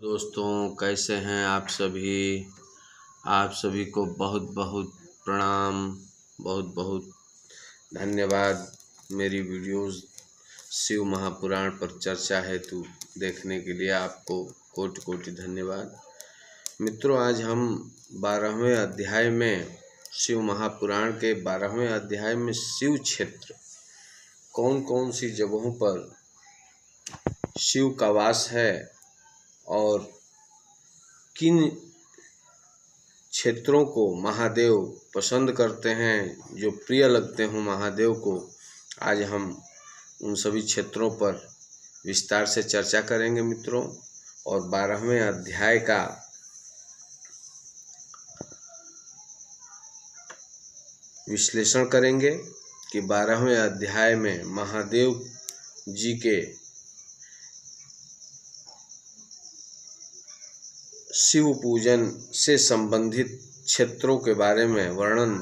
दोस्तों, कैसे हैं आप सभी। आप सभी को बहुत बहुत प्रणाम, बहुत बहुत धन्यवाद। मेरी वीडियोस शिव महापुराण पर चर्चा हेतु देखने के लिए आपको कोटि कोटि धन्यवाद। मित्रों, आज हम 12वें अध्याय में शिव महापुराण के 12वें अध्याय में शिव क्षेत्र कौन कौन सी जगहों पर शिव का वास है और किन क्षेत्रों को महादेव पसंद करते हैं, जो प्रिय लगते हों महादेव को, आज हम उन सभी क्षेत्रों पर विस्तार से चर्चा करेंगे मित्रों। और 12वें अध्याय का विश्लेषण करेंगे कि 12वें अध्याय में महादेव जी के शिव पूजन से संबंधित क्षेत्रों के बारे में वर्णन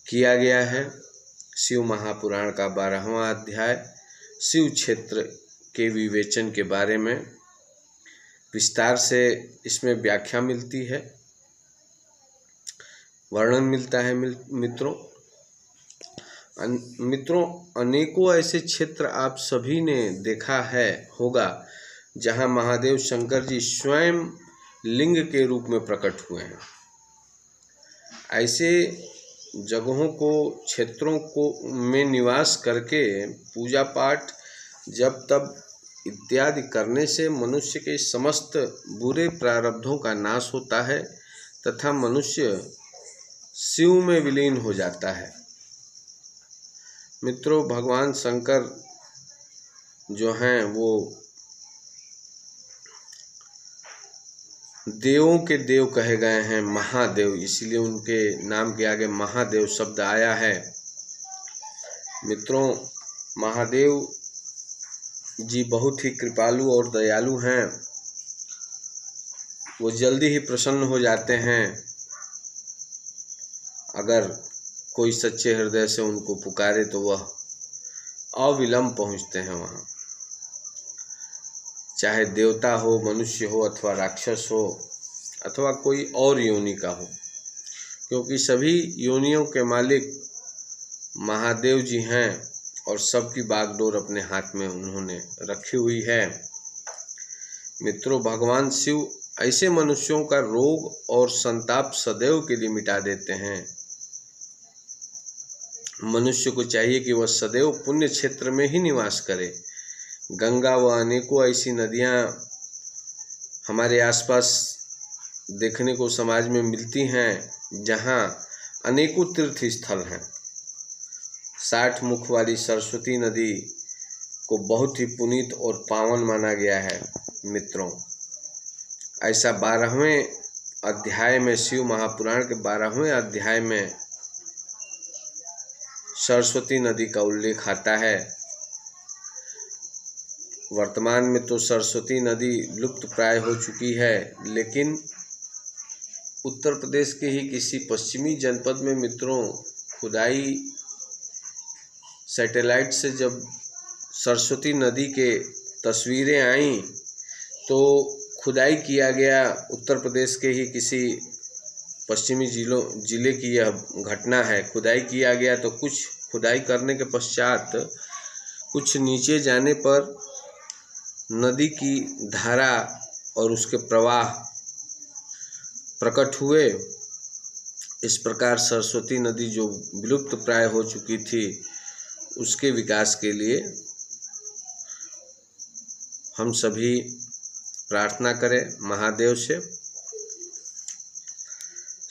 किया गया है। शिव महापुराण का 12वां अध्याय शिव क्षेत्र के विवेचन के बारे में विस्तार से इसमें व्याख्या मिलती है, वर्णन मिलता है मित्रों। अनेकों ऐसे क्षेत्र आप सभी ने देखा है होगा जहाँ महादेव शंकर जी स्वयं लिंग के रूप में प्रकट हुए हैं। ऐसे जगहों को, क्षेत्रों को में निवास करके पूजा पाठ जप तप इत्यादि करने से मनुष्य के समस्त बुरे प्रारब्धों का नाश होता है तथा मनुष्य शिव में विलीन हो जाता है। मित्रों, भगवान शंकर जो हैं वो देवों के देव कहे गए हैं, महादेव, इसलिए उनके नाम के आगे महादेव शब्द आया है। मित्रों, महादेव जी बहुत ही कृपालु और दयालु हैं। वो जल्दी ही प्रसन्न हो जाते हैं अगर कोई सच्चे हृदय से उनको पुकारे तो वह अविलंब पहुंचते हैं वहाँ, चाहे देवता हो, मनुष्य हो अथवा राक्षस हो अथवा कोई और योनि का हो, क्योंकि सभी योनियों के मालिक महादेव जी हैं और सबकी बागडोर अपने हाथ में उन्होंने रखी हुई है। मित्रों, भगवान शिव ऐसे मनुष्यों का रोग और संताप सदैव के लिए मिटा देते हैं। मनुष्य को चाहिए कि वह सदैव पुण्य क्षेत्र में ही निवास करे। गंगा व अनेकों ऐसी नदियाँ हमारे आसपास देखने को समाज में मिलती हैं जहाँ अनेकों तीर्थ स्थल हैं। 60 मुख वाली सरस्वती नदी को बहुत ही पुनीत और पावन माना गया है। मित्रों, ऐसा 12वें अध्याय में, शिव महापुराण के 12वें अध्याय में सरस्वती नदी का उल्लेख आता है। वर्तमान में तो सरस्वती नदी लुप्त प्राय हो चुकी है, लेकिन उत्तर प्रदेश के ही किसी पश्चिमी जनपद में मित्रों खुदाई सैटेलाइट से जब सरस्वती नदी के तस्वीरें आईं तो खुदाई किया गया। उत्तर प्रदेश के ही किसी पश्चिमी जिले की यह घटना है। खुदाई किया गया तो कुछ खुदाई करने के पश्चात कुछ नीचे जाने पर नदी की धारा और उसके प्रवाह प्रकट हुए। इस प्रकार सरस्वती नदी जो विलुप्त प्राय हो चुकी थी, उसके विकास के लिए हम सभी प्रार्थना करें महादेव से।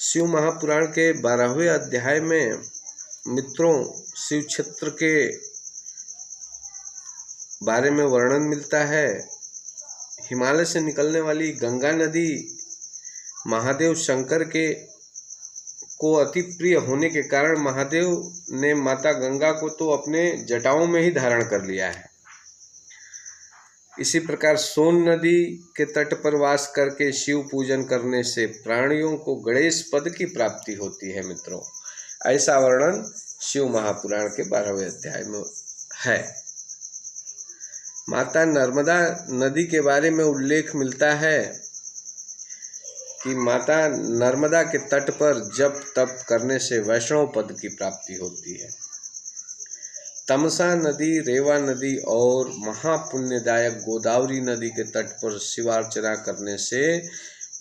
शिव महापुराण के 12वें अध्याय में मित्रों शिव क्षेत्र के बारे में वर्णन मिलता है। हिमालय से निकलने वाली गंगा नदी महादेव शंकर को अति प्रिय होने के कारण महादेव ने माता गंगा को तो अपने जटाओं में ही धारण कर लिया है। इसी प्रकार सोन नदी के तट पर वास करके शिव पूजन करने से प्राणियों को गणेश पद की प्राप्ति होती है। मित्रों, ऐसा वर्णन शिव महापुराण के 12वें अध्याय में है। माता नर्मदा नदी के बारे में उल्लेख मिलता है कि माता नर्मदा के तट पर जप तप करने से वैष्णव पद की प्राप्ति होती है। तमसा नदी, रेवा नदी और महापुण्यदायक गोदावरी नदी के तट पर शिवार्चना करने से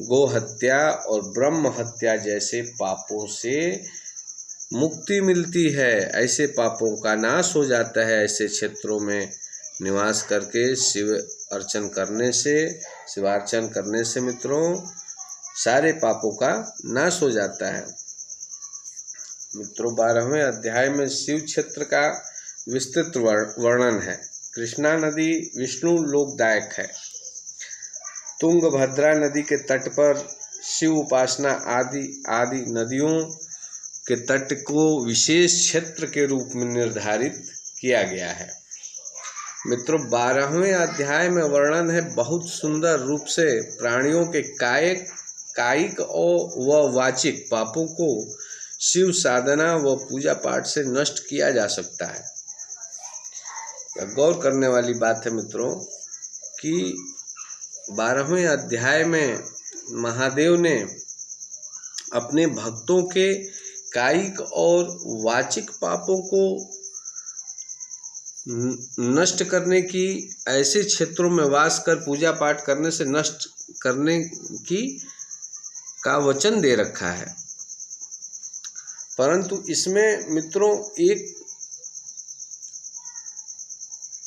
गो हत्या और ब्रह्म हत्या जैसे पापों से मुक्ति मिलती है। ऐसे पापों का नाश हो जाता है। ऐसे क्षेत्रों में निवास करके शिवार्चन करने से मित्रों सारे पापों का नाश हो जाता है। मित्रों 12वें अध्याय में शिव क्षेत्र का विस्तृत वर्णन है। कृष्णा नदी विष्णु लोकदायक है। तुंगभद्रा नदी के तट पर शिव उपासना आदि नदियों के तट को विशेष क्षेत्र के रूप में निर्धारित किया गया है। मित्रों 12वें अध्याय में वर्णन है बहुत सुंदर रूप से प्राणियों के कायिक व वाचिक पापों को शिव साधना व पूजा पाठ से नष्ट किया जा सकता है। गौर करने वाली बात है मित्रों कि 12वें अध्याय में महादेव ने अपने भक्तों के कायिक और वाचिक पापों को नष्ट करने की, ऐसे क्षेत्रों में वास कर पूजा पाठ करने से नष्ट करने की का वचन दे रखा है। परंतु इसमें मित्रों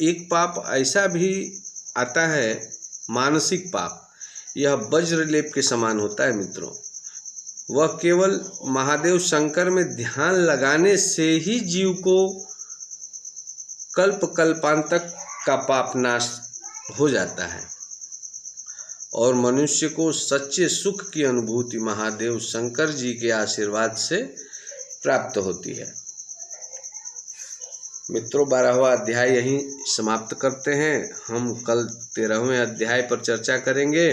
एक पाप ऐसा भी आता है, मानसिक पाप। यह वज्रलेप के समान होता है मित्रों। वह केवल महादेव शंकर में ध्यान लगाने से ही जीव को कल्पांतक का पाप नाश हो जाता है और मनुष्य को सच्चे सुख की अनुभूति महादेव शंकर जी के आशीर्वाद से प्राप्त होती है। मित्रों 12वां अध्याय यहीं समाप्त करते हैं। हम कल 13वें अध्याय पर चर्चा करेंगे।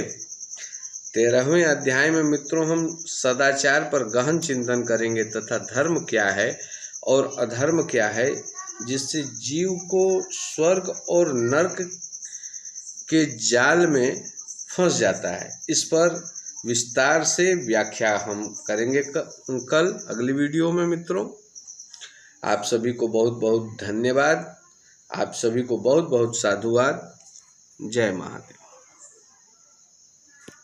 13वें अध्याय में मित्रों हम सदाचार पर गहन चिंतन करेंगे तथा धर्म क्या है और अधर्म क्या है, जिससे जीव को स्वर्ग और नरक के जाल में फंस जाता है। इस पर विस्तार से व्याख्या हम करेंगे कल अगली वीडियो में। मित्रों आप सभी को बहुत बहुत धन्यवाद। आप सभी को बहुत बहुत साधुवाद। जय महादेव।